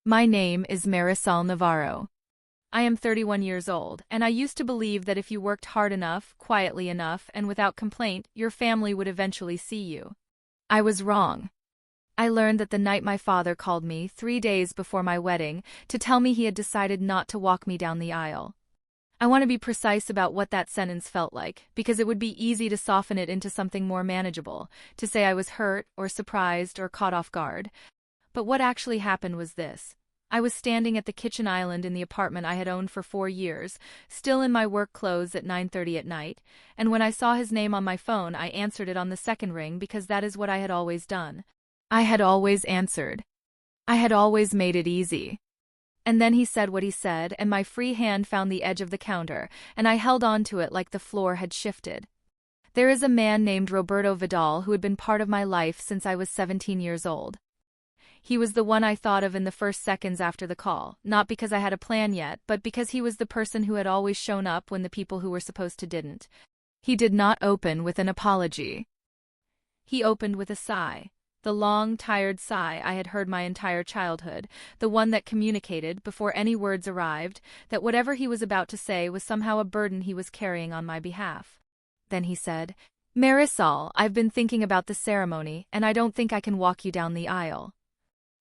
My name is Marisol Navarro. I am 31 years old, and I used to believe that if you worked hard enough, quietly enough, and without complaint, your family would eventually see you. I was wrong. I learned that the night my father called me, 3 days before my wedding, to tell me he had decided not to walk me down the aisle. I want to be precise about what that sentence felt like, because it would be easy to soften it into something more manageable, to say I was hurt, or surprised, or caught off guard. But what actually happened was this. I was standing at the kitchen island in the apartment I had owned for 4 years, still in my work clothes at 9:30 at night, and when I saw his name on my phone I answered it on the second ring because that is what I had always done. I had always answered. I had always made it easy. And then he said what he said, and my free hand found the edge of the counter, and I held on to it like the floor had shifted. There is a man named Roberto Vidal who had been part of my life since I was 17 years old. He was the one I thought of in the first seconds after the call, not because I had a plan yet, but because he was the person who had always shown up when the people who were supposed to didn't. He did not open with an apology. He opened with a sigh. The long, tired sigh I had heard my entire childhood, the one that communicated, before any words arrived, that whatever he was about to say was somehow a burden he was carrying on my behalf. Then he said, "Marisol, I've been thinking about the ceremony, and I don't think I can walk you down the aisle."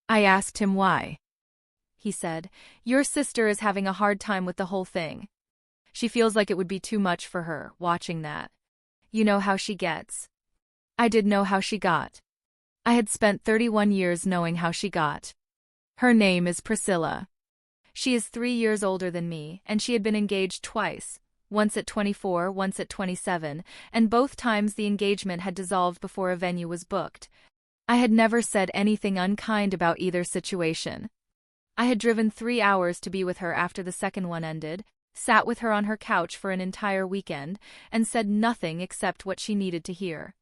I asked him why. He said, "Your sister is having a hard time with the whole thing. She feels like it would be too much for her, watching that. You know how she gets." I did know how she got. I had spent 31 years knowing how she got. Her name is Priscilla. She is 3 years older than me, and she had been engaged twice, once at 24, once at 27, and both times the engagement had dissolved before a venue was booked. I had never said anything unkind about either situation. I had driven 3 hours to be with her after the second one ended, sat with her on her couch for an entire weekend, and said nothing except what she needed to hear.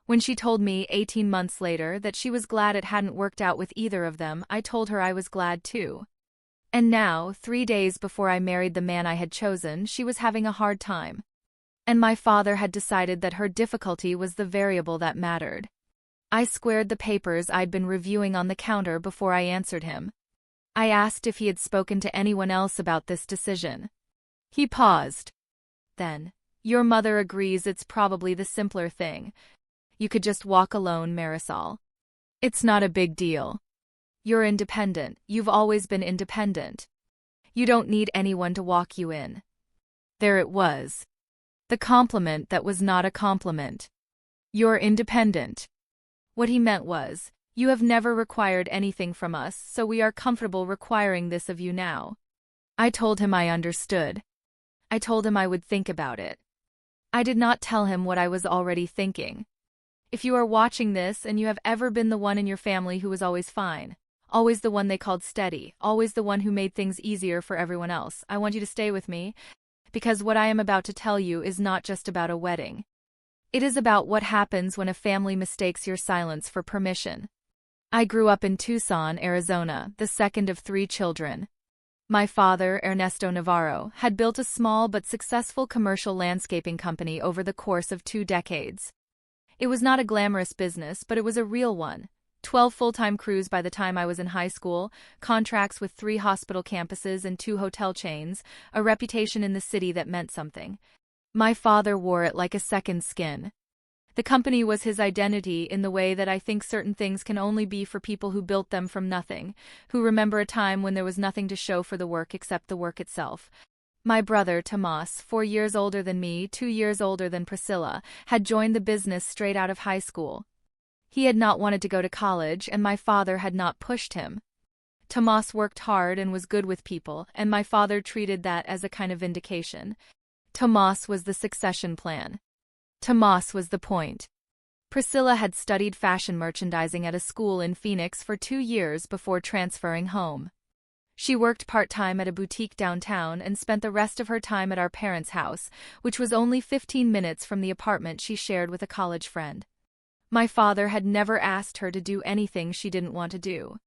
When she told me 18 months later that she was glad it hadn't worked out with either of them, I told her I was glad too. And now, 3 days before I married the man I had chosen, she was having a hard time. And my father had decided that her difficulty was the variable that mattered. I squared the papers I'd been reviewing on the counter before I answered him. I asked if he had spoken to anyone else about this decision. He paused. Then, "Your mother agrees it's probably the simpler thing. You could just walk alone, Marisol. It's not a big deal. You're independent, you've always been independent. You don't need anyone to walk you in." There it was. The compliment that was not a compliment. You're independent. What he meant was, you have never required anything from us, so we are comfortable requiring this of you now. I told him I understood. I told him I would think about it. I did not tell him what I was already thinking. If you are watching this and you have ever been the one in your family who was always fine, always the one they called steady, always the one who made things easier for everyone else, I want you to stay with me, because what I am about to tell you is not just about a wedding. It is about what happens when a family mistakes your silence for permission. I grew up in Tucson, Arizona, the second of 3 children. My father, Ernesto Navarro, had built a small but successful commercial landscaping company over the course of 2 decades. It was not a glamorous business, but it was a real one. 12 full-time crews by the time I was in high school, contracts with 3 hospital campuses and 2 hotel chains, a reputation in the city that meant something. My father wore it like a second skin. The company was his identity in the way that I think certain things can only be for people who built them from nothing, who remember a time when there was nothing to show for the work except the work itself. My brother, Tomas, 4 years older than me, 2 years older than Priscilla, had joined the business straight out of high school. He had not wanted to go to college, and my father had not pushed him. Tomas worked hard and was good with people, and my father treated that as a kind of vindication. Tomas was the succession plan. Tomas was the point. Priscilla had studied fashion merchandising at a school in Phoenix for 2 years before transferring home. She worked part-time at a boutique downtown and spent the rest of her time at our parents' house, which was only 15 minutes from the apartment she shared with a college friend. My father had never asked her to do anything she didn't want to do.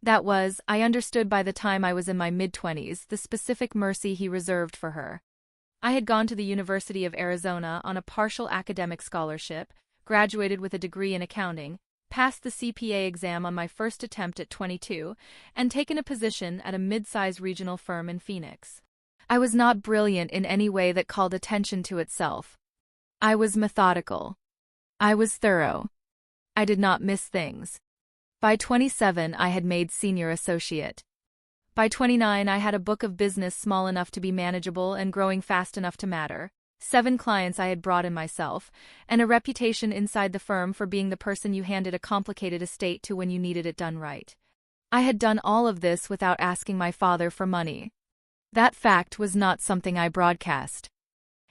That was, I understood by the time I was in my mid-20s, the specific mercy he reserved for her. I had gone to the University of Arizona on a partial academic scholarship, graduated with a degree in accounting, passed the CPA exam on my first attempt at 22, and taken a position at a mid-size regional firm in Phoenix. I was not brilliant in any way that called attention to itself. I was methodical. I was thorough. I did not miss things. By 27, I had made senior associate. By 29, I had a book of business small enough to be manageable and growing fast enough to matter, 7 clients I had brought in myself, and a reputation inside the firm for being the person you handed a complicated estate to when you needed it done right. I had done all of this without asking my father for money. That fact was not something I broadcast.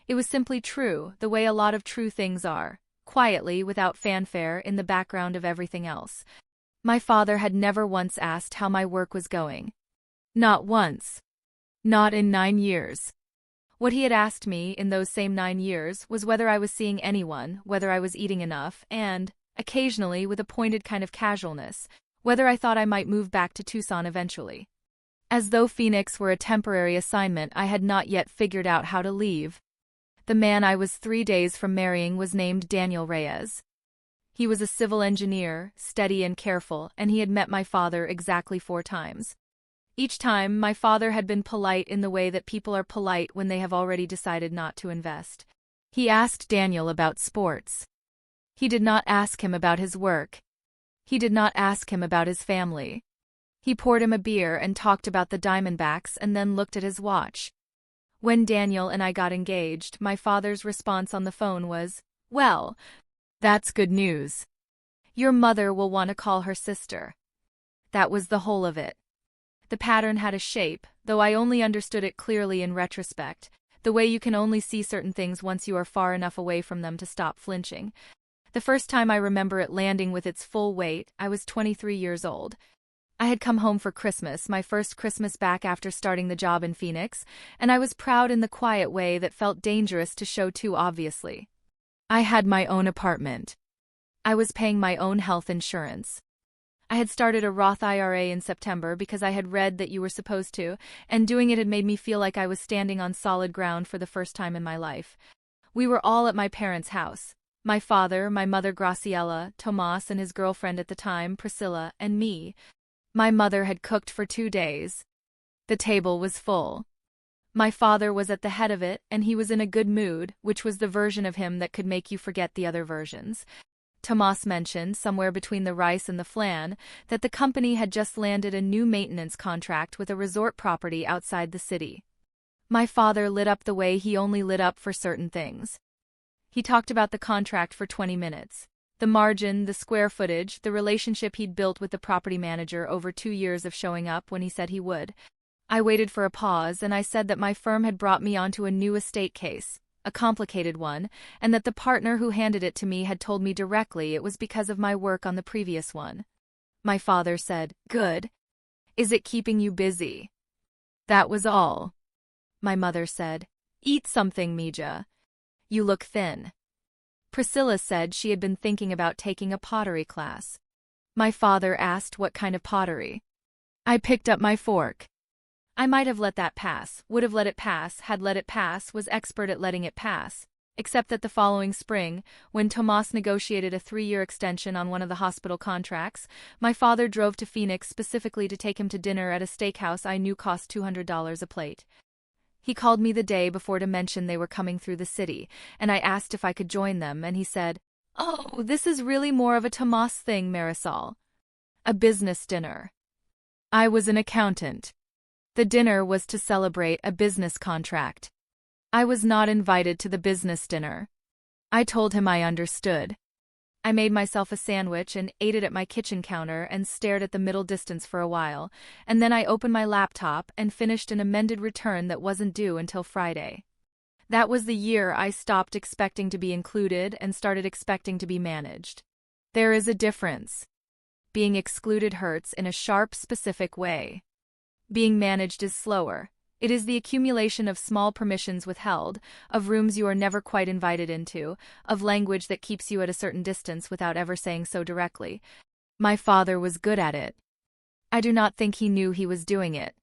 It was simply true, the way a lot of true things are, quietly, without fanfare, in the background of everything else. My father had never once asked how my work was going. Not once. Not in 9 years. What he had asked me in those same 9 years was whether I was seeing anyone, whether I was eating enough, and, occasionally with a pointed kind of casualness, whether I thought I might move back to Tucson eventually. As though Phoenix were a temporary assignment, I had not yet figured out how to leave. The man I was 3 days from marrying was named Daniel Reyes. He was a civil engineer, steady and careful, and he had met my father exactly 4 times. Each time, my father had been polite in the way that people are polite when they have already decided not to invest. He asked Daniel about sports. He did not ask him about his work. He did not ask him about his family. He poured him a beer and talked about the Diamondbacks and then looked at his watch. When Daniel and I got engaged, my father's response on the phone was, "Well, that's good news. Your mother will want to call her sister." That was the whole of it. The pattern had a shape, though I only understood it clearly in retrospect, the way you can only see certain things once you are far enough away from them to stop flinching. The first time I remember it landing with its full weight, I was 23 years old. I had come home for Christmas, my first Christmas back after starting the job in Phoenix, and I was proud in the quiet way that felt dangerous to show too obviously. I had my own apartment. I was paying my own health insurance. I had started a Roth IRA in September because I had read that you were supposed to, and doing it had made me feel like I was standing on solid ground for the first time in my life. We were all at my parents' house. My father, my mother Graciela, Tomas and his girlfriend at the time, Priscilla, and me. My mother had cooked for 2 days. The table was full. My father was at the head of it, and he was in a good mood, which was the version of him that could make you forget the other versions. Tomas mentioned, somewhere between the rice and the flan, that the company had just landed a new maintenance contract with a resort property outside the city. My father lit up the way he only lit up for certain things. He talked about the contract for 20 minutes. The margin, the square footage, the relationship he'd built with the property manager over 2 years of showing up when he said he would. I waited for a pause, and I said that my firm had brought me onto a new estate case, a complicated one, and that the partner who handed it to me had told me directly it was because of my work on the previous one. My father said, "Good. Is it keeping you busy?" That was all. My mother said, "Eat something, Mija. You look thin." Priscilla said she had been thinking about taking a pottery class. My father asked what kind of pottery. I picked up my fork. I might have let that pass, would have let it pass, had let it pass, was expert at letting it pass, except that the following spring, when Tomas negotiated a 3-year extension on one of the hospital contracts, my father drove to Phoenix specifically to take him to dinner at a steakhouse I knew cost $200 a plate. He called me the day before to mention they were coming through the city, and I asked if I could join them, and he said, "Oh, this is really more of a Tomas thing, Marisol. A business dinner." I was an accountant. The dinner was to celebrate a business contract. I was not invited to the business dinner. I told him I understood. I made myself a sandwich and ate it at my kitchen counter and stared at the middle distance for a while, and then I opened my laptop and finished an amended return that wasn't due until Friday. That was the year I stopped expecting to be included and started expecting to be managed. There is a difference. Being excluded hurts in a sharp, specific way. Being managed is slower. It is the accumulation of small permissions withheld, of rooms you are never quite invited into, of language that keeps you at a certain distance without ever saying so directly. My father was good at it. I do not think he knew he was doing it.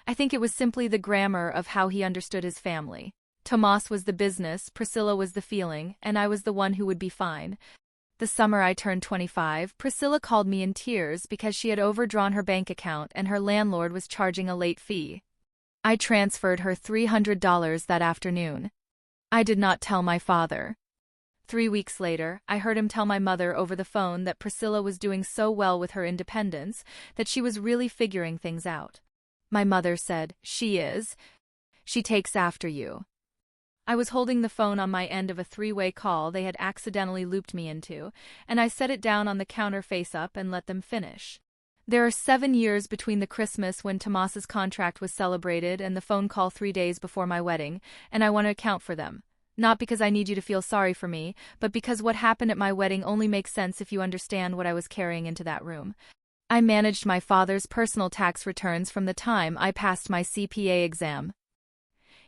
I think it was simply the grammar of how he understood his family. Tomas was the business, Priscilla was the feeling, and I was the one who would be fine. The summer I turned 25, Priscilla called me in tears because she had overdrawn her bank account and her landlord was charging a late fee. I transferred her $300 that afternoon. I did not tell my father. 3 weeks later, I heard him tell my mother over the phone that Priscilla was doing so well with her independence that she was really figuring things out. My mother said, "She is. She takes after you." I was holding the phone on my end of a three-way call they had accidentally looped me into, and I set it down on the counter face up and let them finish. There are 7 years between the Christmas when Tomas's contract was celebrated and the phone call 3 days before my wedding, and I want to account for them. Not because I need you to feel sorry for me, but because what happened at my wedding only makes sense if you understand what I was carrying into that room. I managed my father's personal tax returns from the time I passed my CPA exam.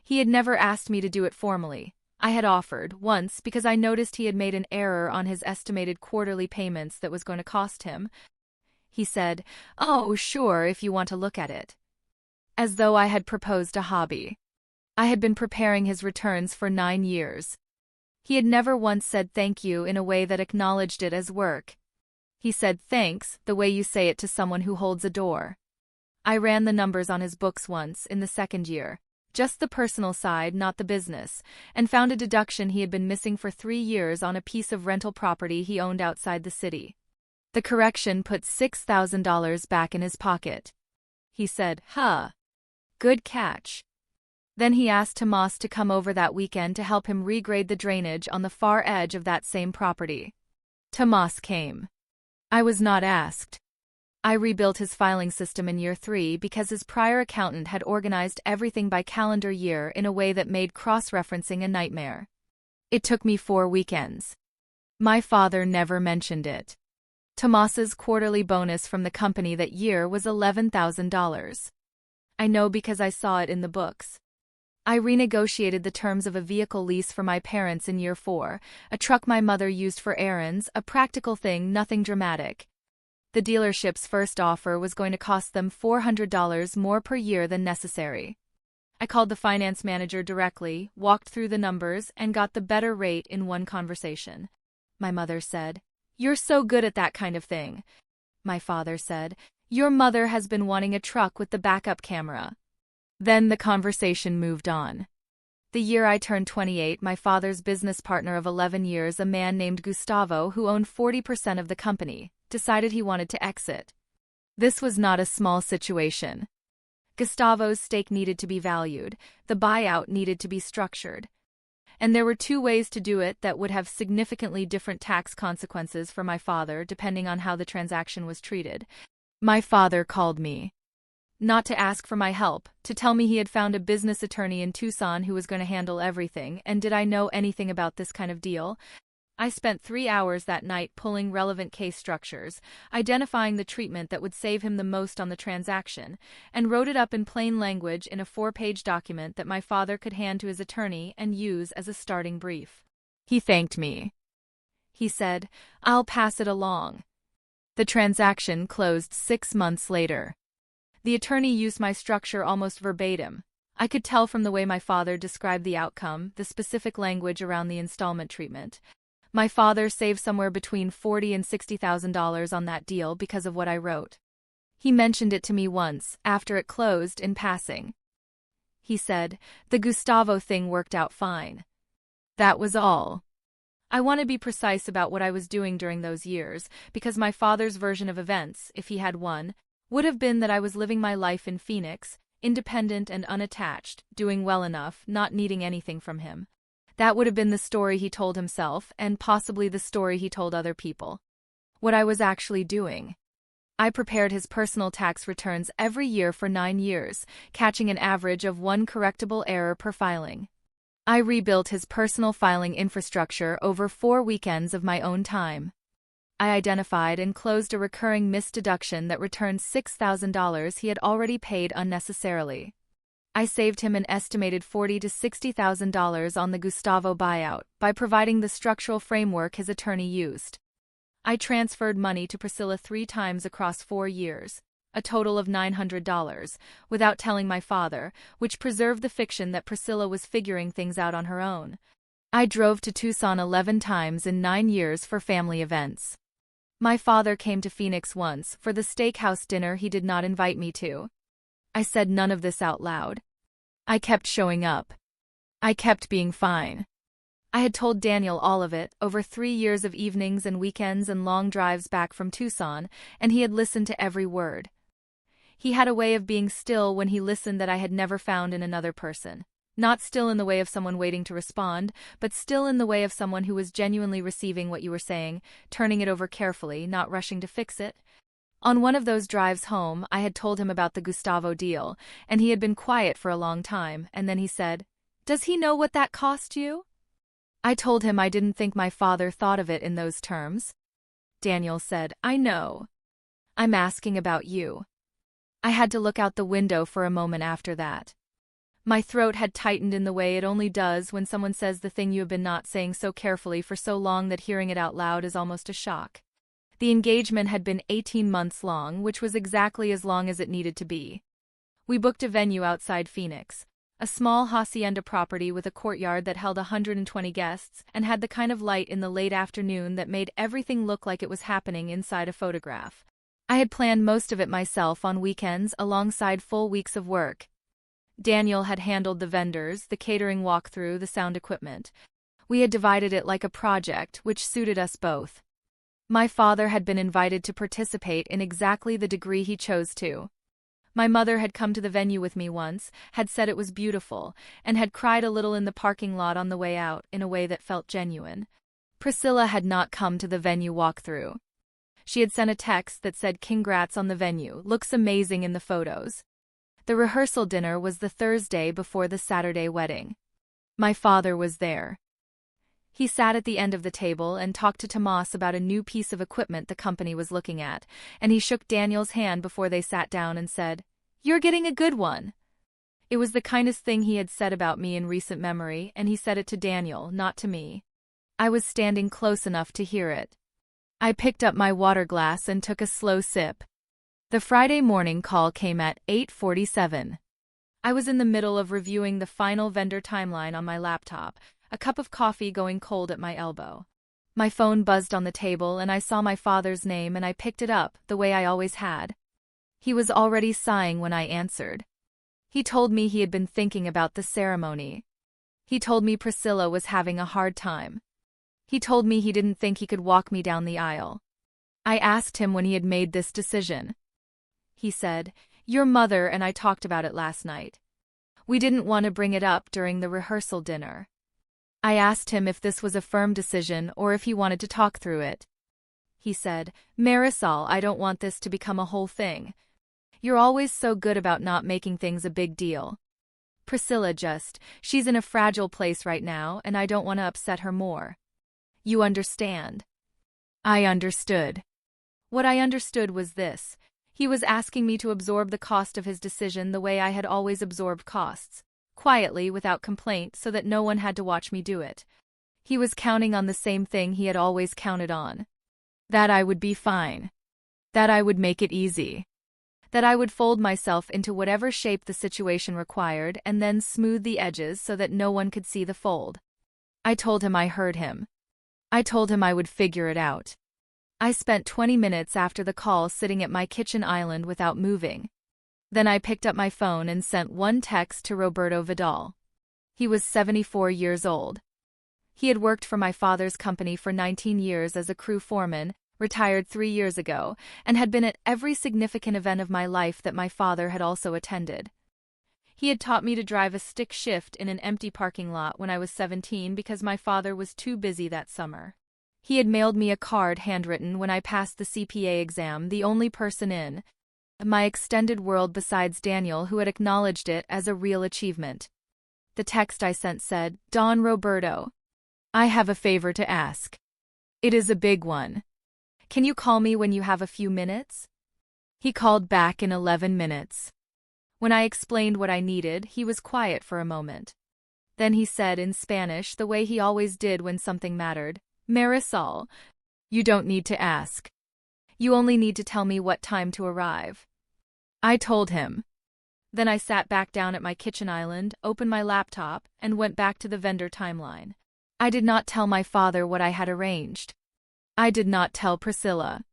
He had never asked me to do it formally. I had offered, once, because I noticed he had made an error on his estimated quarterly payments that was going to cost him. He said, "Oh, sure, if you want to look at it." As though I had proposed a hobby. I had been preparing his returns for 9 years. He had never once said thank you in a way that acknowledged it as work. He said thanks the way you say it to someone who holds a door. I ran the numbers on his books once in the second year. Just the personal side, not the business, and found a deduction he had been missing for 3 years on a piece of rental property he owned outside the city. The correction put $6,000 back in his pocket. He said, "Huh. Good catch." Then he asked Tomas to come over that weekend to help him regrade the drainage on the far edge of that same property. Tomas came. I was not asked. I rebuilt his filing system in year 3 because his prior accountant had organized everything by calendar year in a way that made cross-referencing a nightmare. It took me 4 weekends. My father never mentioned it. Tomas's quarterly bonus from the company that year was $11,000. I know because I saw it in the books. I renegotiated the terms of a vehicle lease for my parents in year 4, a truck my mother used for errands, a practical thing, nothing dramatic. The dealership's first offer was going to cost them $400 more per year than necessary. I called the finance manager directly, walked through the numbers, and got the better rate in one conversation. My mother said, "You're so good at that kind of thing." My father said, "Your mother has been wanting a truck with the backup camera." Then the conversation moved on. The year I turned 28, my father's business partner of 11 years, a man named Gustavo who owned 40% of the company, decided he wanted to exit. This was not a small situation. Gustavo's stake needed to be valued, the buyout needed to be structured. And there were 2 ways to do it that would have significantly different tax consequences for my father depending on how the transaction was treated. My father called me. Not to ask for my help, to tell me he had found a business attorney in Tucson who was going to handle everything, and did I know anything about this kind of deal? I spent 3 hours that night pulling relevant case structures, identifying the treatment that would save him the most on the transaction, and wrote it up in plain language in a 4-page document that my father could hand to his attorney and use as a starting brief. He thanked me. He said, "I'll pass it along." The transaction closed 6 months later. The attorney used my structure almost verbatim. I could tell from the way my father described the outcome, the specific language around the installment treatment. My father saved somewhere between $40,000 and $60,000 on that deal because of what I wrote. He mentioned it to me once, after it closed, in passing. He said, "The Gustavo thing worked out fine." That was all. I want to be precise about what I was doing during those years, because my father's version of events, if he had one, would have been that I was living my life in Phoenix, independent and unattached, doing well enough, not needing anything from him. That would have been the story he told himself, and possibly the story he told other people. What I was actually doing. I prepared his personal tax returns every year for 9 years, catching an average of 1 correctable error per filing. I rebuilt his personal filing infrastructure over 4 weekends of my own time. I identified and closed a recurring missed deduction that returned $6,000 he had already paid unnecessarily. I saved him an estimated $40,000 to $60,000 on the Gustavo buyout by providing the structural framework his attorney used. I transferred money to Priscilla 3 times across 4 years, a total of $900, without telling my father, which preserved the fiction that Priscilla was figuring things out on her own. I drove to Tucson 11 times in 9 years for family events. My father came to Phoenix once for the steakhouse dinner he did not invite me to. I said none of this out loud. I kept showing up. I kept being fine. I had told Daniel all of it, over 3 years of evenings and weekends and long drives back from Tucson, and he had listened to every word. He had a way of being still when he listened that I had never found in another person. Not still in the way of someone waiting to respond, but still in the way of someone who was genuinely receiving what you were saying, turning it over carefully, not rushing to fix it. On one of those drives home, I had told him about the Gustavo deal, and he had been quiet for a long time, and then he said, "Does he know what that cost you?" I told him I didn't think my father thought of it in those terms. Daniel said, "I know. I'm asking about you." I had to look out the window for a moment after that. My throat had tightened in the way it only does when someone says the thing you have been not saying so carefully for so long that hearing it out loud is almost a shock. The engagement had been 18 months long, which was exactly as long as it needed to be. We booked a venue outside Phoenix, a small hacienda property with a courtyard that held 120 guests and had the kind of light in the late afternoon that made everything look like it was happening inside a photograph. I had planned most of it myself on weekends alongside full weeks of work. Daniel had handled the vendors, the catering walkthrough, the sound equipment. We had divided it like a project, which suited us both. My father had been invited to participate in exactly the degree he chose to. My mother had come to the venue with me once, had said it was beautiful, and had cried a little in the parking lot on the way out in a way that felt genuine. Priscilla had not come to the venue walkthrough. She had sent a text that said, "Congrats on the venue, looks amazing in the photos." The rehearsal dinner was the Thursday before the Saturday wedding. My father was there. He sat at the end of the table and talked to Tomas about a new piece of equipment the company was looking at, and he shook Daniel's hand before they sat down and said, "You're getting a good one." It was the kindest thing he had said about me in recent memory, and he said it to Daniel, not to me. I was standing close enough to hear it. I picked up my water glass and took a slow sip. The Friday morning call came at 8:47. I was in the middle of reviewing the final vendor timeline on my laptop, a cup of coffee going cold at my elbow. My phone buzzed on the table and I saw my father's name and I picked it up, the way I always had. He was already sighing when I answered. He told me he had been thinking about the ceremony. He told me Priscilla was having a hard time. He told me he didn't think he could walk me down the aisle. I asked him when he had made this decision. He said, "Your mother and I talked about it last night. We didn't want to bring it up during the rehearsal dinner." I asked him if this was a firm decision or if he wanted to talk through it. He said, "Marisol, I don't want this to become a whole thing. You're always so good about not making things a big deal. Priscilla she's in a fragile place right now and I don't want to upset her more. You understand?" I understood. What I understood was this. He was asking me to absorb the cost of his decision the way I had always absorbed costs, quietly, without complaint, so that no one had to watch me do it. He was counting on the same thing he had always counted on. That I would be fine. That I would make it easy. That I would fold myself into whatever shape the situation required and then smooth the edges so that no one could see the fold. I told him I heard him. I told him I would figure it out. I spent 20 minutes after the call sitting at my kitchen island without moving. Then I picked up my phone and sent one text to Roberto Vidal. He was 74 years old. He had worked for my father's company for 19 years as a crew foreman, retired 3 years ago, and had been at every significant event of my life that my father had also attended. He had taught me to drive a stick shift in an empty parking lot when I was 17 because my father was too busy that summer. He had mailed me a card handwritten when I passed the CPA exam, the only person in my extended world besides Daniel who had acknowledged it as a real achievement. The text I sent said, "Don Roberto, I have a favor to ask. It is a big one. Can you call me when you have a few minutes?" He called back in 11 minutes. When I explained what I needed, he was quiet for a moment. Then he said in Spanish, the way he always did when something mattered, "Marisol, you don't need to ask. You only need to tell me what time to arrive." I told him. Then I sat back down at my kitchen island, opened my laptop, and went back to the vendor timeline. I did not tell my father what I had arranged. I did not tell Priscilla.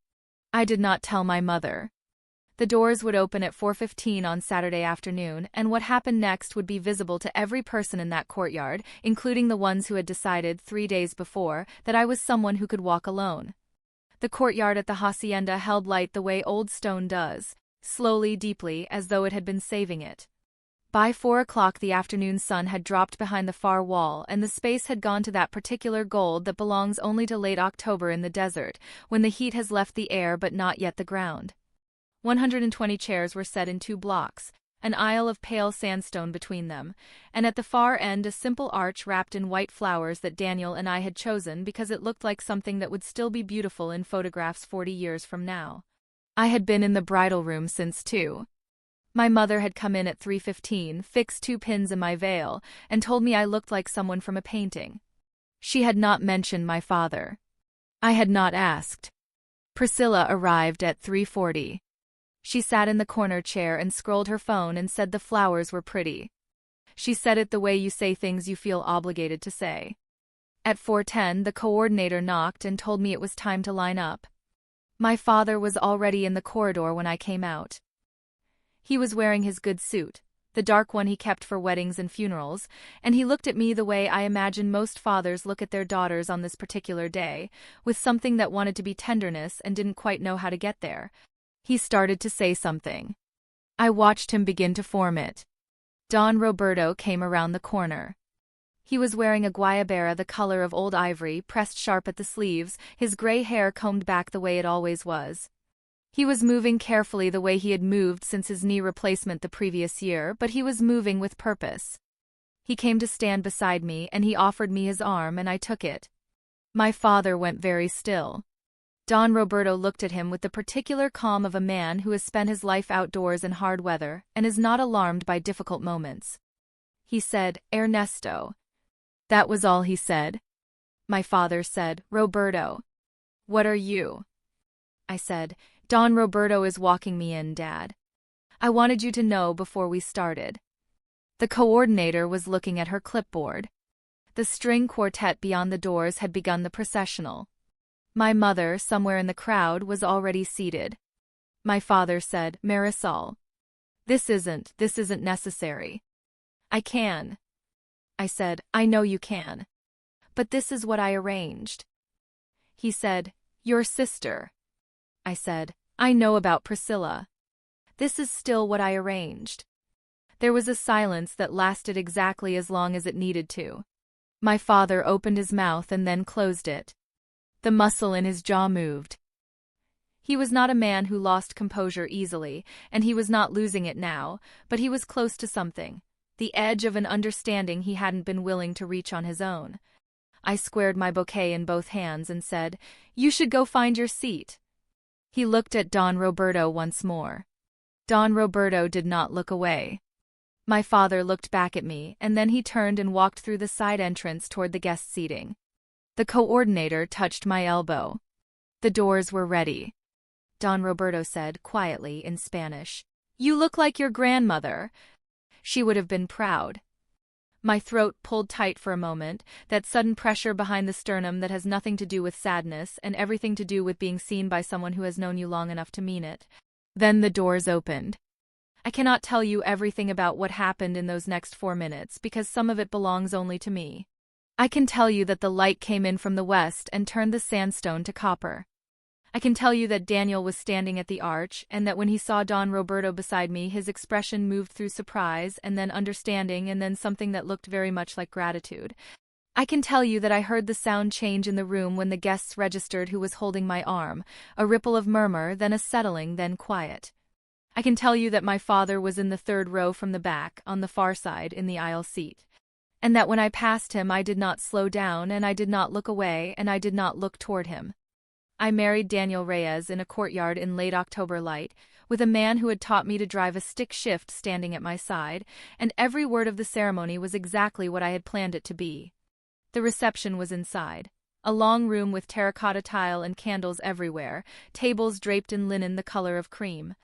I did not tell my mother. The doors would open at 4:15 on Saturday afternoon, and what happened next would be visible to every person in that courtyard, including the ones who had decided 3 days before that I was someone who could walk alone. The courtyard at the hacienda held light the way old stone does, slowly, deeply, as though it had been saving it. By 4 o'clock the afternoon sun had dropped behind the far wall, and the space had gone to that particular gold that belongs only to late October in the desert, when the heat has left the air but not yet the ground. 120 chairs were set in 2 blocks, an aisle of pale sandstone between them, and at the far end a simple arch wrapped in white flowers that Daniel and I had chosen because it looked like something that would still be beautiful in photographs 40 years from now. I had been in the bridal room since 2. My mother had come in at 3:15, fixed 2 pins in my veil, and told me I looked like someone from a painting. She had not mentioned my father. I had not asked. Priscilla arrived at 3:40. She sat in the corner chair and scrolled her phone and said the flowers were pretty. She said it the way you say things you feel obligated to say. At 4:10 the coordinator knocked and told me it was time to line up. My father was already in the corridor when I came out. He was wearing his good suit, the dark one he kept for weddings and funerals, and he looked at me the way I imagine most fathers look at their daughters on this particular day, with something that wanted to be tenderness and didn't quite know how to get there. He started to say something. I watched him begin to form it. Don Roberto came around the corner. He was wearing a guayabera the color of old ivory, pressed sharp at the sleeves, his gray hair combed back the way it always was. He was moving carefully the way he had moved since his knee replacement the previous year, but he was moving with purpose. He came to stand beside me and he offered me his arm and I took it. My father went very still. Don Roberto looked at him with the particular calm of a man who has spent his life outdoors in hard weather and is not alarmed by difficult moments. He said, "Ernesto." That was all he said. My father said, "Roberto. What are you?" I said, "Don Roberto is walking me in, Dad. I wanted you to know before we started." The coordinator was looking at her clipboard. The string quartet beyond the doors had begun the processional. My mother, somewhere in the crowd, was already seated. My father said, "Marisol. This isn't necessary." "I can." I said, "I know you can. But this is what I arranged." He said, "Your sister." I said, "I know about Priscilla. This is still what I arranged." There was a silence that lasted exactly as long as it needed to. My father opened his mouth and then closed it. The muscle in his jaw moved. He was not a man who lost composure easily, and he was not losing it now, but he was close to something, the edge of an understanding he hadn't been willing to reach on his own. I squared my bouquet in both hands and said, "You should go find your seat." He looked at Don Roberto once more. Don Roberto did not look away. My father looked back at me, and then he turned and walked through the side entrance toward the guest seating. The coordinator touched my elbow. The doors were ready. Don Roberto said, quietly, in Spanish, "You look like your grandmother." She would have been proud. My throat pulled tight for a moment, that sudden pressure behind the sternum that has nothing to do with sadness and everything to do with being seen by someone who has known you long enough to mean it. Then the doors opened. I cannot tell you everything about what happened in those next 4 minutes because some of it belongs only to me. I can tell you that the light came in from the west and turned the sandstone to copper. I can tell you that Daniel was standing at the arch and that when he saw Don Roberto beside me his expression moved through surprise and then understanding and then something that looked very much like gratitude. I can tell you that I heard the sound change in the room when the guests registered who was holding my arm, a ripple of murmur, then a settling, then quiet. I can tell you that my father was in the 3rd row from the back, on the far side, in the aisle seat. And that when I passed him I did not slow down and I did not look away and I did not look toward him. I married Daniel Reyes in a courtyard in late October light, with a man who had taught me to drive a stick shift standing at my side, and every word of the ceremony was exactly what I had planned it to be. The reception was inside. A long room with terracotta tile and candles everywhere, tables draped in linen the color of cream.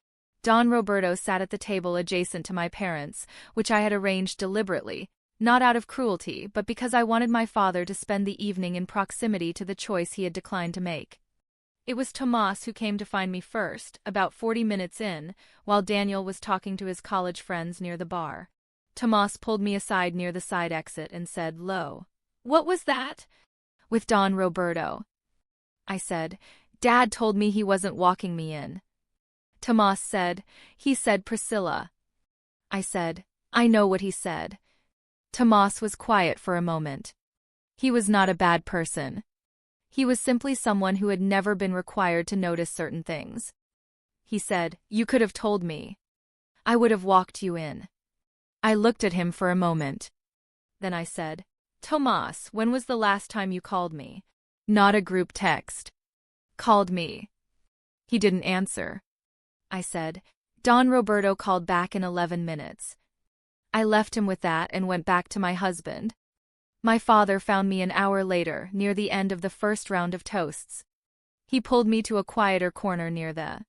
Don Roberto sat at the table adjacent to my parents', which I had arranged deliberately, Not out of cruelty, but because I wanted my father to spend the evening in proximity to the choice he had declined to make. It was Tomas who came to find me first, about 40 minutes in, while Daniel was talking to his college friends near the bar. Tomas pulled me aside near the side exit and said, "Lo. What was that?" "With Don Roberto." I said, "Dad told me he wasn't walking me in." Tomas said, "He said Priscilla." I said, "I know what he said." Tomas was quiet for a moment. He was not a bad person. He was simply someone who had never been required to notice certain things. He said, "You could have told me. I would have walked you in." I looked at him for a moment. Then I said, "Tomas, when was the last time you called me?" "Not a group text." "Called me." He didn't answer. I said, "Don Roberto called back in 11 minutes. I left him with that and went back to my husband. My father found me an hour later, near the end of the first round of toasts. He pulled me to a quieter corner near the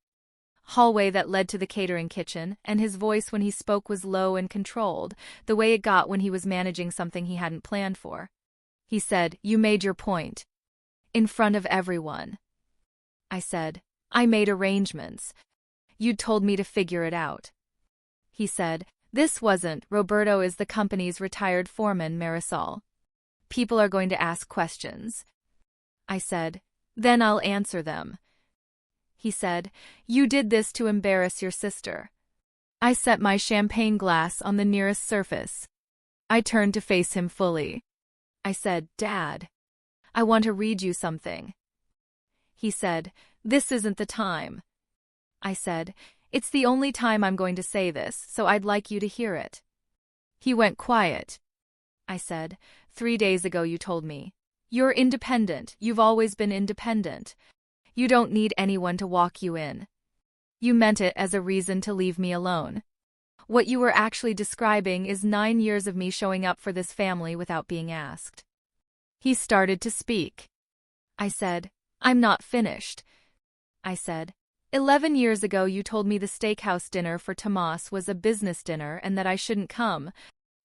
hallway that led to the catering kitchen, and his voice when he spoke was low and controlled, the way it got when he was managing something he hadn't planned for. He said, "You made your point. In front of everyone." I said, "I made arrangements. You'd told me to figure it out." He said, "This wasn't. Roberto is the company's retired foreman, Marisol. People are going to ask questions." I said, "Then I'll answer them." He said, "You did this to embarrass your sister." I set my champagne glass on the nearest surface. I turned to face him fully. I said, "Dad, I want to read you something." He said, "This isn't the time." I said, "It's the only time I'm going to say this, so I'd like you to hear it." He went quiet. I said, 3 days ago you told me. You're independent, you've always been independent. You don't need anyone to walk you in. You meant it as a reason to leave me alone. What you were actually describing is 9 years of me showing up for this family without being asked." He started to speak. I said, "I'm not finished." I said, 11 years ago you told me the steakhouse dinner for Tomas was a business dinner and that I shouldn't come.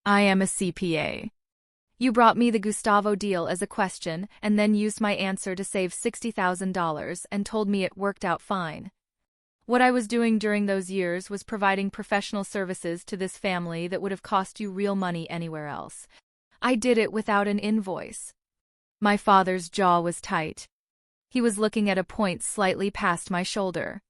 I am a CPA. You brought me the Gustavo deal as a question and then used my answer to save $60,000 and told me it worked out fine. What I was doing during those years was providing professional services to this family that would have cost you real money anywhere else. I did it without an invoice. My father's jaw was tight. He was looking at a point slightly past my shoulder.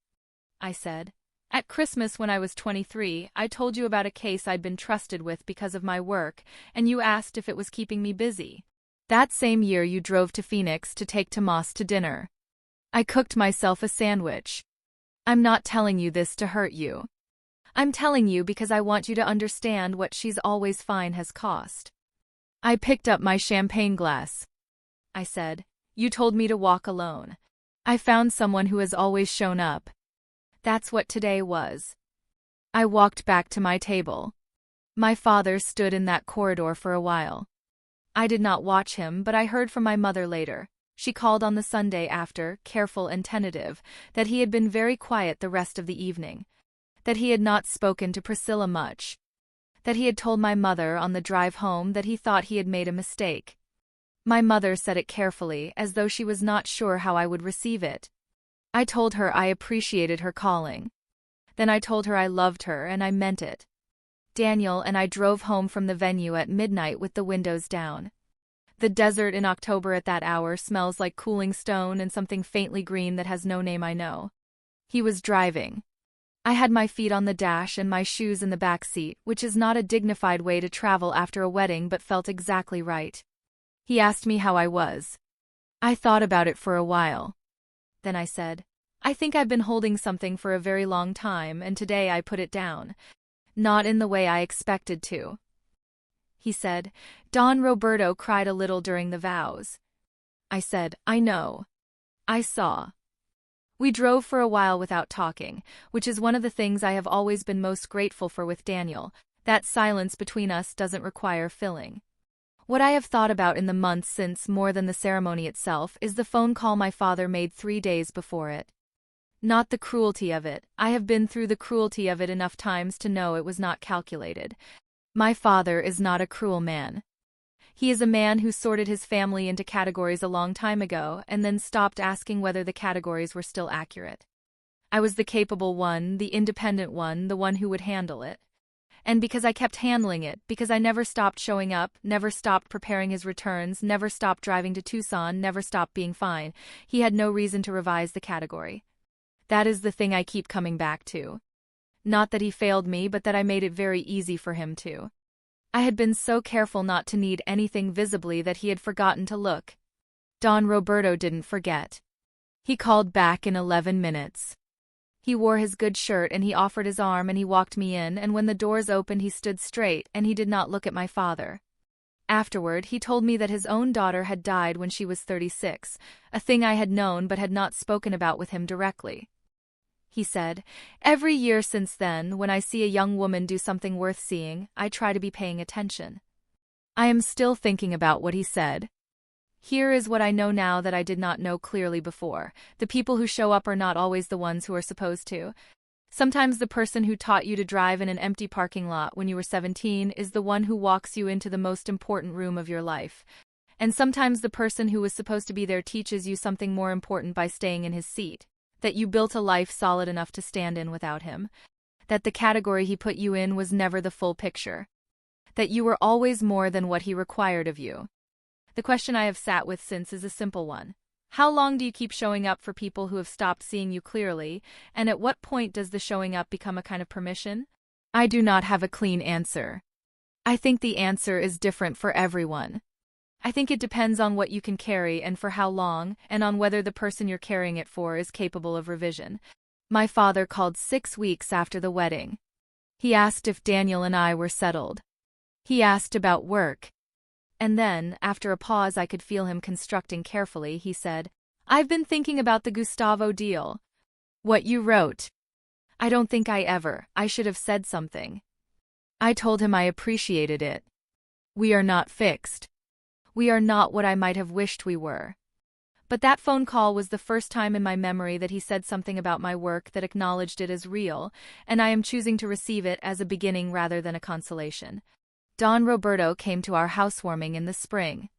I said, "At Christmas when I was 23, I told you about a case I'd been trusted with because of my work, and you asked if it was keeping me busy. That same year you drove to Phoenix to take Tomas to dinner. I cooked myself a sandwich. I'm not telling you this to hurt you. I'm telling you because I want you to understand what she's always fine has cost." I picked up my champagne glass. I said, "You told me to walk alone. I found someone who has always shown up. That's what today was." I walked back to my table. My father stood in that corridor for a while. I did not watch him, but I heard from my mother later. She called on the Sunday after, careful and tentative, that he had been very quiet the rest of the evening. That he had not spoken to Priscilla much. That he had told my mother on the drive home that he thought he had made a mistake. My mother said it carefully, as though she was not sure how I would receive it. I told her I appreciated her calling. Then I told her I loved her and I meant it. Daniel and I drove home from the venue at midnight with the windows down. The desert in October at that hour smells like cooling stone and something faintly green that has no name I know. He was driving. I had my feet on the dash and my shoes in the back seat, which is not a dignified way to travel after a wedding but felt exactly right. He asked me how I was. I thought about it for a while. Then I said, "I think I've been holding something for a very long time and today I put it down. Not in the way I expected to." He said, "Don Roberto cried a little during the vows." I said, "I know. I saw." We drove for a while without talking, which is one of the things I have always been most grateful for with Daniel. That silence between us doesn't require filling. What I have thought about in the months since more than the ceremony itself is the phone call my father made 3 days before it. Not the cruelty of it. I have been through the cruelty of it enough times to know it was not calculated. My father is not a cruel man. He is a man who sorted his family into categories a long time ago and then stopped asking whether the categories were still accurate. I was the capable one, the independent one, the one who would handle it. And because I kept handling it, because I never stopped showing up, never stopped preparing his returns, never stopped driving to Tucson, never stopped being fine, he had no reason to revise the category. That is the thing I keep coming back to. Not that he failed me, but that I made it very easy for him to. I had been so careful not to need anything visibly that he had forgotten to look. Don Roberto didn't forget. He called back in 11 minutes. He wore his good shirt and he offered his arm and he walked me in, and when the doors opened he stood straight and he did not look at my father. Afterward, he told me that his own daughter had died when she was 36, a thing I had known but had not spoken about with him directly. He said, "Every year since then, when I see a young woman do something worth seeing, I try to be paying attention." I am still thinking about what he said. Here is what I know now that I did not know clearly before. The people who show up are not always the ones who are supposed to. Sometimes the person who taught you to drive in an empty parking lot when you were 17 is the one who walks you into the most important room of your life. And sometimes the person who was supposed to be there teaches you something more important by staying in his seat. That you built a life solid enough to stand in without him. That the category he put you in was never the full picture. That you were always more than what he required of you. The question I have sat with since is a simple one. How long do you keep showing up for people who have stopped seeing you clearly, and at what point does the showing up become a kind of permission? I do not have a clean answer. I think the answer is different for everyone. I think it depends on what you can carry and for how long, and on whether the person you're carrying it for is capable of revision. My father called 6 weeks after the wedding. He asked if Daniel and I were settled. He asked about work. And then, after a pause I could feel him constructing carefully, he said, "I've been thinking about the Gustavo deal. What you wrote. I don't think I should have said something." I told him I appreciated it. We are not fixed. We are not what I might have wished we were. But that phone call was the first time in my memory that he said something about my work that acknowledged it as real, and I am choosing to receive it as a beginning rather than a consolation. Don Roberto came to our housewarming in the spring.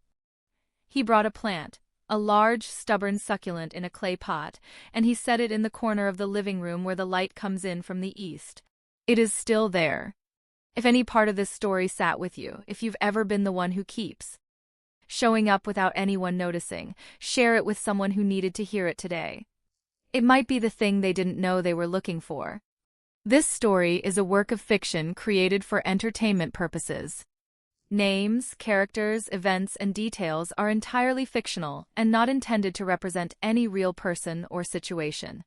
He brought a plant, a large, stubborn succulent in a clay pot, and he set it in the corner of the living room where the light comes in from the east. It is still there. If any part of this story sat with you, if you've ever been the one who keeps showing up without anyone noticing, share it with someone who needed to hear it today. It might be the thing they didn't know they were looking for. This story is a work of fiction created for entertainment purposes. Names, characters, events, and details are entirely fictional and not intended to represent any real person or situation.